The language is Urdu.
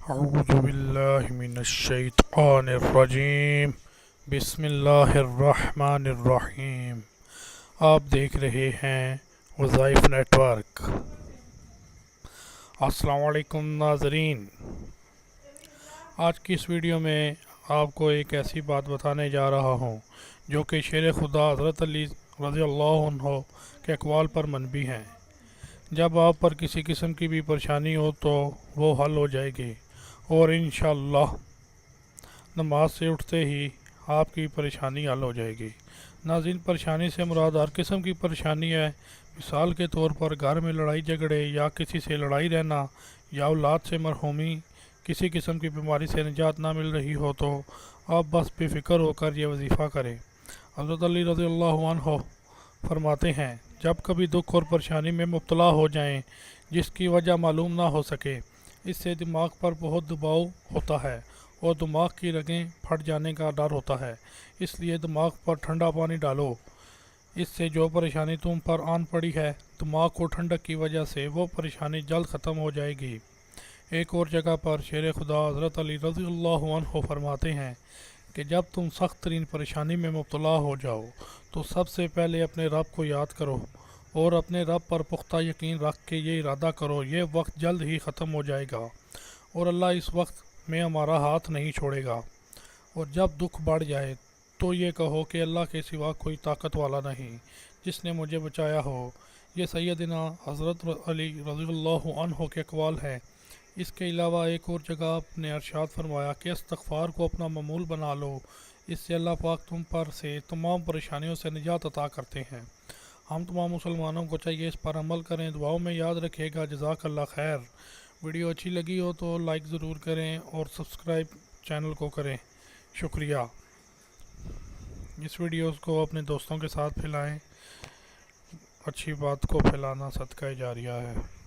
اعوذ باللہ من الشیطان الرجیم بسم اللہ الرحمن الرحیم۔ آپ دیکھ رہے ہیں وظائف نیٹ ورک۔ السلام علیکم ناظرین، آج کی اس ویڈیو میں آپ کو ایک ایسی بات بتانے جا رہا ہوں جو کہ شیر خدا حضرت علی رضی اللہ عنہ کے اقوال پر منبی ہیں۔ جب آپ پر کسی قسم کی بھی پریشانی ہو تو وہ حل ہو جائے گی اور انشاءاللہ نماز سے اٹھتے ہی آپ کی پریشانی حل ہو جائے گی۔ ناظرین، پریشانی سے مراد ہر قسم کی پریشانی ہے۔ مثال کے طور پر گھر میں لڑائی جھگڑے یا کسی سے لڑائی رہنا یا اولاد سے مرحومی، کسی قسم کی بیماری سے نجات نہ مل رہی ہو تو آپ بس بے فکر ہو کر یہ وظیفہ کریں۔ حضرت علی رضی اللہ عنہ فرماتے ہیں، جب کبھی دکھ اور پریشانی میں مبتلا ہو جائیں جس کی وجہ معلوم نہ ہو سکے، اس سے دماغ پر بہت دباؤ ہوتا ہے اور دماغ کی رگیں پھٹ جانے کا ڈر ہوتا ہے۔ اس لیے دماغ پر ٹھنڈا پانی ڈالو، اس سے جو پریشانی تم پر آن پڑی ہے دماغ کو ٹھنڈک کی وجہ سے وہ پریشانی جلد ختم ہو جائے گی۔ ایک اور جگہ پر شیر خدا حضرت علی رضی اللہ عنہ فرماتے ہیں کہ جب تم سخت ترین پریشانی میں مبتلا ہو جاؤ تو سب سے پہلے اپنے رب کو یاد کرو اور اپنے رب پر پختہ یقین رکھ کے یہ ارادہ کرو یہ وقت جلد ہی ختم ہو جائے گا اور اللہ اس وقت میں ہمارا ہاتھ نہیں چھوڑے گا۔ اور جب دکھ بڑھ جائے تو یہ کہو کہ اللہ کے سوا کوئی طاقت والا نہیں جس نے مجھے بچایا ہو۔ یہ سیدنا حضرت علی رضی اللہ عنہ کے اقوال ہیں۔ اس کے علاوہ ایک اور جگہ آپ نے ارشاد فرمایا کہ استغفار کو اپنا معمول بنا لو، اس سے اللہ پاک تم پر سے تمام پریشانیوں سے نجات عطا کرتے ہیں۔ ہم تمام مسلمانوں کو چاہیے اس پر عمل کریں۔ دعاؤں میں یاد رکھے گا۔ جزاک اللہ خیر۔ ویڈیو اچھی لگی ہو تو لائک ضرور کریں اور سبسکرائب چینل کو کریں۔ شکریہ۔ اس ویڈیوز کو اپنے دوستوں کے ساتھ پھیلائیں۔ اچھی بات کو پھیلانا صدقہ جاریہ ہے۔